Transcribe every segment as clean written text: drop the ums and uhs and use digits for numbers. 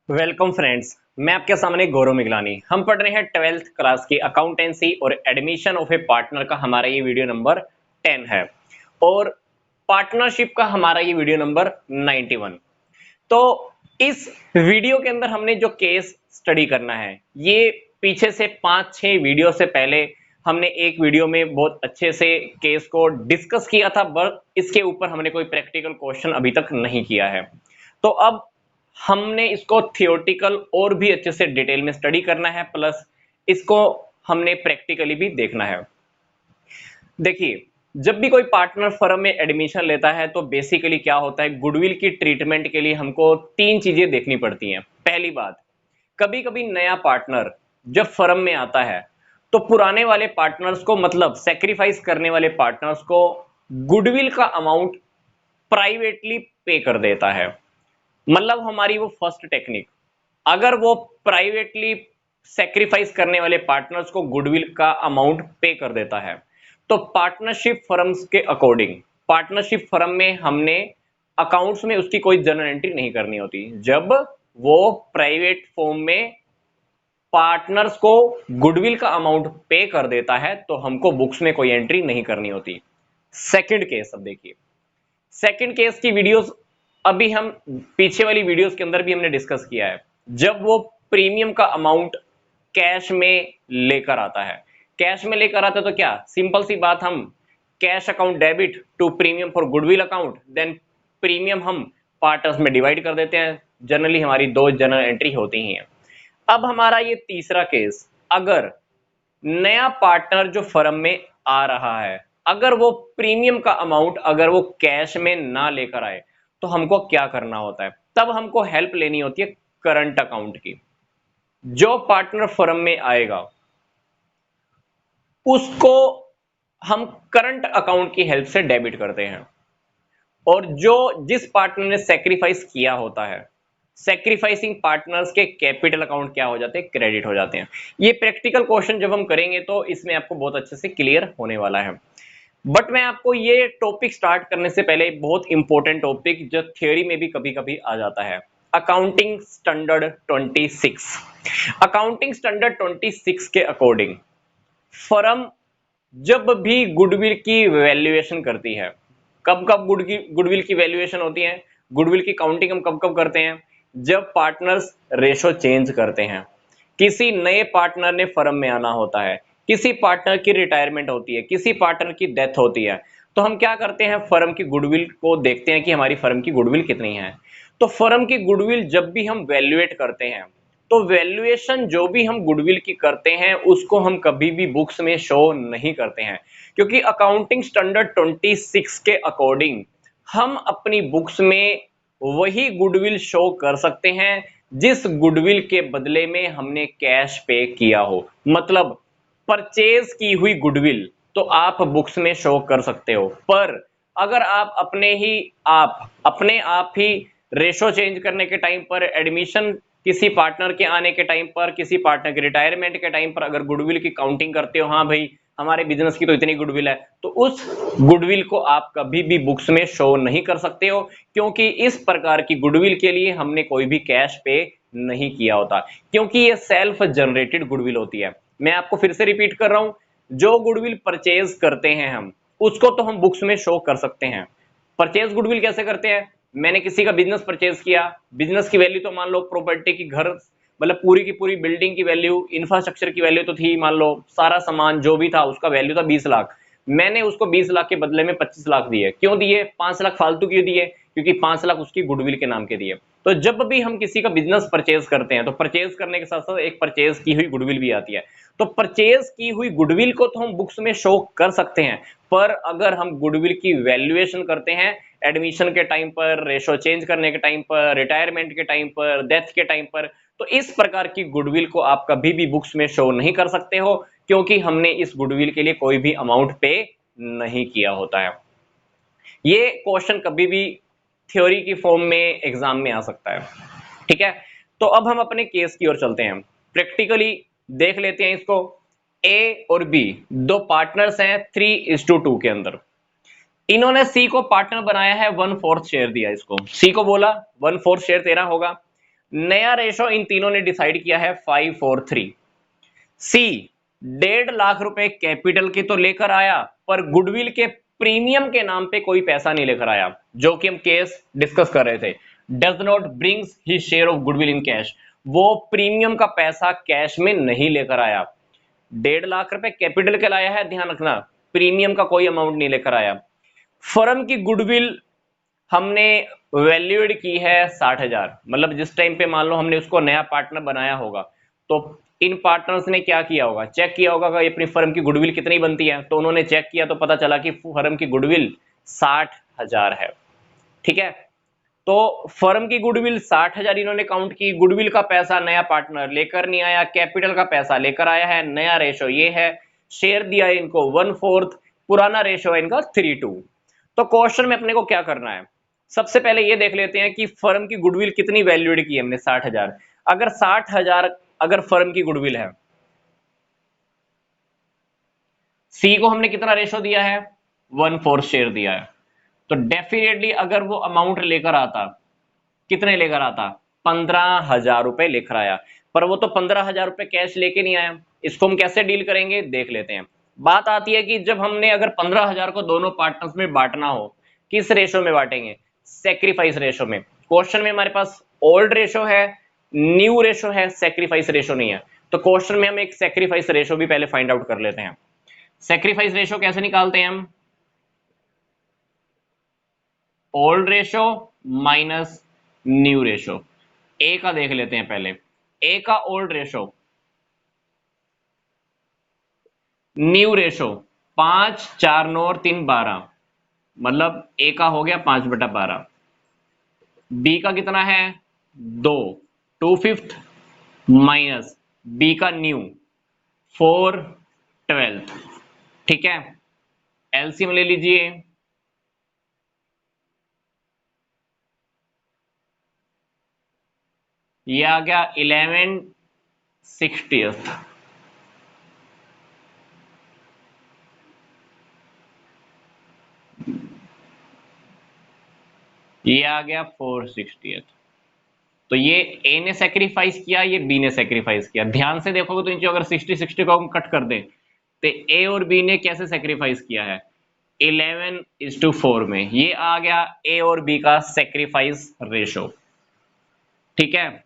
Welcome friends. मैं आपके सामने गौरव मिगलानी। हम पढ़ रहे हैं 12th क्लास की अकाउंटेंसी और एडमिशन ऑफ ए पार्टनर का हमारा ये वीडियो नंबर 10 है और पार्टनरशिप का हमारा ये वीडियो नंबर 91। तो इस वीडियो के अंदर हमने जो केस स्टडी करना है, ये पीछे से 5-6 वीडियो से पहले हमने एक वीडियो में बहुत अच्छे से केस को डिस्कस किया था, बट इसके ऊपर हमने कोई प्रैक्टिकल क्वेश्चन अभी तक नहीं किया है। तो अब हमने इसको थियोरेटिकल और भी अच्छे से डिटेल में स्टडी करना है, प्लस इसको हमने प्रैक्टिकली भी देखना है। देखिए, जब भी कोई पार्टनर फर्म में एडमिशन लेता है तो बेसिकली क्या होता है, गुडविल की ट्रीटमेंट के लिए हमको 3 चीजें देखनी पड़ती हैं। पहली बात, कभी कभी नया पार्टनर जब फर्म में आता है तो पुराने वाले पार्टनर्स को, मतलब सेक्रीफाइस करने वाले पार्टनर्स को, गुडविल का अमाउंट प्राइवेटली पे कर देता है। मतलब हमारी वो फर्स्ट टेक्निक, अगर वो प्राइवेटली सेक्रीफाइस करने वाले पार्टनर्स को गुडविल का अमाउंट पे कर देता है, तो पार्टनरशिप फर्म्स के अकॉर्डिंग पार्टनरशिप फर्म में हमने अकाउंट्स में उसकी कोई जर्नल एंट्री नहीं करनी होती। जब वो प्राइवेट फॉर्म में पार्टनर्स को गुडविल का अमाउंट पे कर देता है तो हमको बुक्स में कोई एंट्री नहीं करनी होती। सेकंड केस, अब देखिए, सेकंड केस की वीडियोस अभी हम पीछे वाली वीडियोस के अंदर भी हमने डिस्कस किया है। जब वो प्रीमियम का अमाउंट कैश में लेकर आता है, कैश में लेकर आता है तो क्या, सिंपल सी बात, हम cash account debit to premium for goodwill account, then premium हम पार्टर्स में डिवाइड कर देते हैं। जनरली हमारी 2 जनरल एंट्री होती ही हैं। अब हमारा ये तीसरा केस, अगर नया पार्टनर जो फर्म में आ रहा है, अगर वो प्रीमियम का अमाउंट अगर वो कैश में ना लेकर आए तो हमको क्या करना होता है, तब हमको हेल्प लेनी होती है करंट अकाउंट की। जो पार्टनर फर्म में आएगा उसको हम करंट अकाउंट की हेल्प से डेबिट करते हैं, और जो जिस पार्टनर ने सेक्रीफाइस किया होता है, सेक्रीफाइसिंग पार्टनर्स के कैपिटल अकाउंट क्या हो जाते हैं, क्रेडिट हो जाते हैं। ये प्रैक्टिकल क्वेश्चन जब हम करेंगे तो इसमें आपको बहुत अच्छे से क्लियर होने वाला है। बट मैं आपको ये टॉपिक स्टार्ट करने से पहले बहुत इंपॉर्टेंट टॉपिक जो थ्योरी में भी कभी कभी आ जाता है, अकाउंटिंग स्टैंडर्ड 26। अकाउंटिंग स्टैंडर्ड 26 के अकॉर्डिंग फर्म जब भी गुडविल की वैल्यूएशन करती है, कब कब गुडविल की वैल्यूएशन होती है, गुडविल की काउंटिंग हम कब कब करते हैं, जब पार्टनर्स रेशो चेंज करते हैं, किसी नए पार्टनर ने फर्म में आना होता है, किसी पार्टनर की रिटायरमेंट होती है, किसी पार्टनर की डेथ होती है, तो हम क्या करते हैं, फर्म की गुडविल को देखते हैं कि हमारी फर्म की गुडविल कितनी है। तो फर्म की गुडविल जब भी हम वैल्यूएट करते हैं तो वैल्यूएशन जो भी हम गुडविल की करते हैं उसको हम कभी भी बुक्स में शो नहीं करते हैं, क्योंकि अकाउंटिंग स्टैंडर्ड 26 के अकॉर्डिंग हम अपनी बुक्स में वही गुडविल शो कर सकते हैं जिस गुडविल के बदले में हमने कैश पे किया हो। मतलब परचेज की हुई गुडविल तो आप बुक्स में शो कर सकते हो, पर अगर आप अपने आप ही रेशो चेंज करने के टाइम पर, एडमिशन किसी पार्टनर के आने के टाइम पर, किसी पार्टनर के रिटायरमेंट के टाइम पर अगर गुडविल की काउंटिंग करते हो, हाँ भाई हमारे बिजनेस की तो इतनी गुडविल है, तो उस गुडविल को आप कभी भी बुक्स में शो नहीं कर सकते हो, क्योंकि इस प्रकार की गुडविल के लिए हमने कोई भी कैश पे नहीं किया होता, क्योंकि ये सेल्फ जनरेटेड गुडविल होती है। मैं आपको फिर से रिपीट कर रहा हूं, जो गुडविल परचेज करते हैं हम, उसको तो हम बुक्स में शो कर सकते हैं। परचेज गुडविल कैसे करते हैं, मैंने किसी का बिजनेस परचेज किया, बिजनेस की वैल्यू तो मान लो प्रॉपर्टी की, घर मतलब पूरी की पूरी बिल्डिंग की वैल्यू, इंफ्रास्ट्रक्चर की वैल्यू तो थी, मान लो सारा सामान जो भी था उसका वैल्यू था 20 लाख, मैंने उसको 20 लाख के बदले में 25 लाख दिए। क्यों दिए, 5 लाख फालतू क्यों दिए, क्योंकि 5 लाख उसकी गुडविल के नाम के दिए। तो जब भी हम किसी का बिजनेस परचेज करते हैं तो परचेज करने के साथ साथ एक परचेज की हुई गुडविल भी आती है। तो परचेज की हुई गुडविल को तो हम बुक्स में शो कर सकते हैं, पर अगर हम गुडविल की वैल्यूएशन करते हैं एडमिशन के टाइम पर, रेशो चेंज करने के टाइम पर, रिटायरमेंट के टाइम पर, डेथ के टाइम पर, तो इस प्रकार की गुडविल को आप कभी भी बुक्स में शो नहीं कर सकते हो, क्योंकि हमने इस गुडविल के लिए कोई भी अमाउंट पे नहीं किया होता है। ये क्वेश्चन कभी भी थ्योरी की फॉर्म में एग्जाम में आ सकता है। ठीक है, तो अब हम अपने केस की ओर चलते हैं, प्रैक्टिकली देख लेते हैं इसको। ए और बी दो पार्टनर्स हैं 3:2 के अंदर, इन्होंने सी को पार्टनर बनाया है, 1/4 शेयर दिया इसको, सी को बोला 1/4 शेयर तेरा होगा। नया रेशो इन तीनों ने डिसाइड किया है 543। सी 1.5 लाख रुपए कैपिटल के तो लेकर आया, पर गुडविल के प्रीमियम के नाम पे कोई पैसा नहीं लेकर आया, जो कि हम केस डिस्कस कर रहे थे। Does not brings his share of goodwill in cash, वो प्रीमियम का पैसा कैश में नहीं लेकर आया। 1.5 लाख रुपए कैपिटल के लाया है, ध्यान रखना, प्रीमियम का कोई अमाउंट नहीं लेकर आया। फर्म की गुडविल हमने वैल्यूड की है 60,000, मतलब जिस टाइम पे मान लो हमने उसको नया पार्टनर बनाया होगा, तो इन पार्टनर्स ने क्या किया होगा, चेक किया होगा कि अपनी फर्म की गुडविल कितनी बनती है, तो उन्होंने चेक किया तो पता चला कि फर्म की गुडविल 60,000 है। ठीक है, तो फर्म की गुडविल 60,000 इन्होंने काउंट की, गुडविल का पैसा नया पार्टनर लेकर नहीं आया, कैपिटल का पैसा लेकर आया है, नया रेशो ये है, शेयर दिया है इनको 1/4, पुराना रेशो है इनका 3:2। तो क्वेश्चन में अपने को क्या करना है, सबसे पहले ये देख लेते हैं कि फर्म की गुडविल कितनी वैल्यूड की है हमने, 60,000। अगर 60,000 अगर फर्म की गुडविल है, सी को हमने कितना रेशो दिया है, 1/4 शेयर दिया है, तो डेफिनेटली अगर वो अमाउंट लेकर आता, कितने लेकर आता, 15,000 रुपए लेकर आया, पर वो तो 15,000 रुपए कैश लेके नहीं आया। इसको हम कैसे डील करेंगे देख लेते हैं। बात आती है कि जब हमने अगर 15,000 को दोनों पार्टनर्स में बांटना हो, किस रेशो में बांटेंगे, सेक्रीफाइस रेशो में। क्वेश्चन में हमारे पास ओल्ड रेशो है, न्यू रेशो है, सेक्रीफाइस रेशो नहीं है, तो क्वेश्चन में हम एक सेक्रीफाइस रेशो भी पहले फाइंड आउट कर लेते हैं। सेक्रीफाइस रेशो कैसे निकालते हैं हम, old ratio minus new ratio. A का देख लेते हैं पहले, ए का ओल्ड रेशो, न्यू रेशो 5, 4, 9 और 3, 12, मतलब ए का हो गया 5/12। बी का कितना है 2, 2/5 माइनस बी का न्यू 4/12। ठीक है, एलसीएम ले लीजिए, ये आ गया 11/60, ये आ गया 4/60। तो ये ए ने सेक्रीफाइस किया, ये बी ने सेक्रीफाइस किया। ध्यान से देखोगे तो नीचे अगर 60-60 को हम कट कर दें तो ए और बी ने कैसे सेक्रीफाइस किया है, 11:4 में। ये आ गया ए और बी का सेक्रीफाइस रेशो। ठीक है,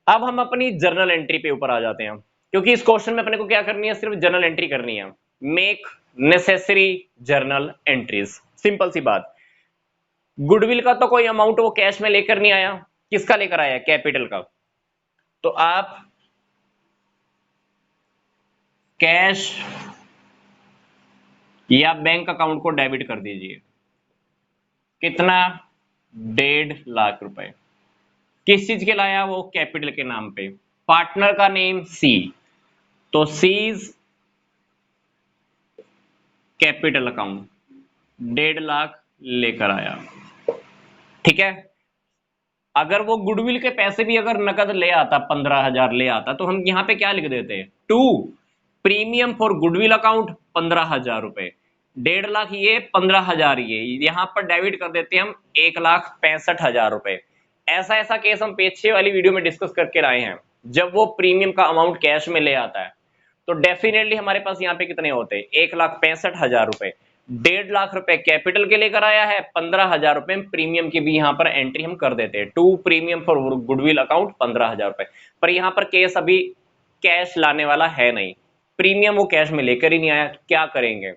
अब हम अपनी जर्नल एंट्री पे ऊपर आ जाते हैं, क्योंकि इस क्वेश्चन में अपने को क्या करनी है, सिर्फ जर्नल एंट्री करनी है। Make necessary journal entries, simple सी बात। गुडविल का तो कोई अमाउंट वो कैश में लेकर नहीं आया, किसका लेकर आया, कैपिटल का। तो आप कैश या बैंक अकाउंट को डेबिट कर दीजिए, कितना, 1.5 लाख रुपए। किस चीज के लाया, वो कैपिटल के नाम पे, पार्टनर का नेम सी, तो सीज कैपिटल अकाउंट 1.5 लाख लेकर आया। ठीक है, अगर वो गुडविल के पैसे भी अगर नकद ले आता, 15,000 ले आता, तो हम यहां पे क्या लिख देते, to premium for goodwill account 15,000 रुपए, 1.5 लाख ये, 15,000 ये, यहां पर डेबिट कर देते हैं हम 1,65,000 रुपए। ऐसा ऐसा केस हम पीछे वाली वीडियो में डिस्कस करके आए हैं, जब वो प्रीमियम का अमाउंट कैश में ले आता है, तो डेफिनेटली हमारे पास यहाँ पे कितने होते हैं, 1,65,000 रुपए। 1.5 लाख रुपए कैपिटल के लेकर आया है, 15,000 रुपए प्रीमियम की भी यहाँ पर एंट्री हम कर देते हैं, to premium for goodwill account 15,000 रुपए। पर यहाँ पर केस अभी कैश लाने वाला है नहीं, प्रीमियम वो कैश में लेकर ही नहीं आया, तो क्या करेंगे।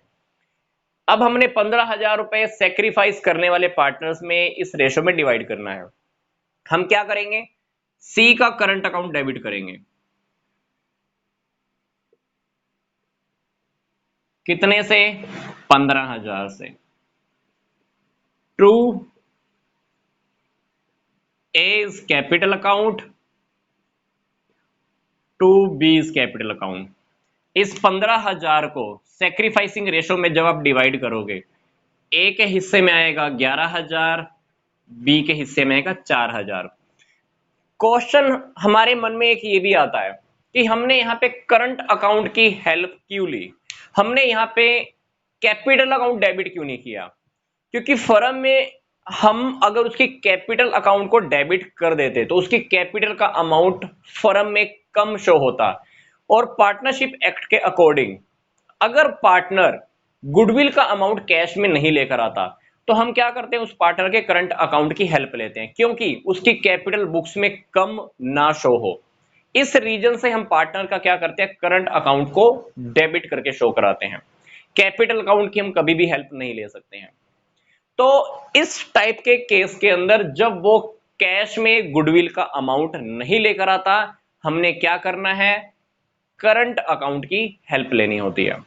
अब हमने 15,000 रुपए सेक्रीफाइस करने वाले पार्टनर्स में इस रेशो में डिवाइड करना है। हम क्या करेंगे, सी का करंट अकाउंट डेबिट करेंगे, कितने से, 15,000 से। To A's capital account, to B's capital account. इस 15,000 को सेक्रीफाइसिंग रेशो में जब आप डिवाइड करोगे, ए के हिस्से में आएगा 11,000, बी के हिस्से में आएगा 4,000। क्वेश्चन हमारे मन में एक ये भी आता है कि हमने यहाँ पे करंट अकाउंट की हेल्प क्यों ली, हमने यहाँ पे कैपिटल अकाउंट डेबिट क्यों नहीं किया, क्योंकि फर्म में हम अगर उसकी कैपिटल अकाउंट को डेबिट कर देते तो उसकी कैपिटल का अमाउंट फर्म में कम शो होता। और पार्टनरशिप एक्ट के अकॉर्डिंग अगर पार्टनर गुडविल का अमाउंट कैश में नहीं लेकर आता तो हम क्या करते हैं, उस पार्टनर के करंट अकाउंट की हेल्प लेते हैं, क्योंकि उसकी कैपिटल बुक्स में कम ना शो हो। इस रीजन से हम पार्टनर का क्या करते हैं, करंट अकाउंट को डेबिट करके शो कराते हैं। कैपिटल अकाउंट की हम कभी भी हेल्प नहीं ले सकते हैं। तो इस टाइप के केस के अंदर जब वो कैश में गुडविल का अमाउंट नहीं लेकर आता, हमने क्या करना है, करंट अकाउंट की हेल्प लेनी होती है।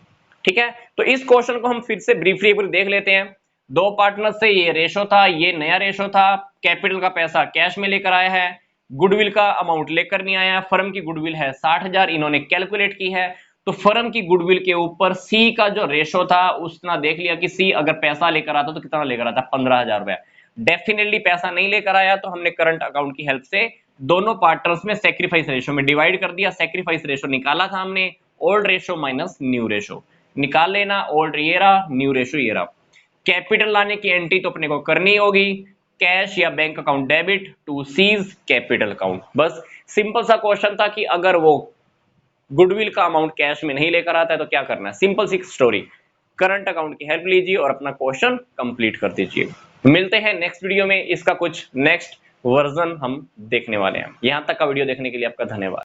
ठीक है, तो इस क्वेश्चन को हम फिर से ब्रीफली एक बार देख लेते हैं। दो पार्टनर से ये रेशो था, ये नया रेशो था, कैपिटल का पैसा कैश में लेकर आया है, गुडविल का अमाउंट लेकर नहीं आया। फर्म की गुडविल है 60,000, इन्होंने कैलकुलेट की है, तो फर्म की गुडविल के ऊपर सी का जो रेशो था उसने देख लिया कि सी अगर पैसा लेकर आता तो कितना लेकर आता, 15,000 रुपया। डेफिनेटली पैसा नहीं लेकर आया तो हमने करंट अकाउंट की हेल्प से दोनों पार्टनर्स में सेक्रीफाइस रेशो में डिवाइड कर दिया। सेक्रीफाइस रेशो निकाला था हमने, old ratio minus new ratio निकाल लेना। ओल्ड ये रहा, न्यू रेशो ये रहा। कैपिटल लाने की एंट्री तो अपने को करनी होगी, कैश या bank account debit to C's capital account. बस सिंपल सा क्वेश्चन था कि अगर वो गुडविल का अमाउंट कैश में नहीं लेकर आता है तो क्या करना है, सिंपल सी स्टोरी, करंट अकाउंट की हेल्प लीजिए और अपना क्वेश्चन कंप्लीट कर दीजिए। मिलते हैं नेक्स्ट वीडियो में, इसका कुछ नेक्स्ट वर्जन हम देखने वाले हैं। यहां तक का वीडियो देखने के लिए आपका धन्यवाद।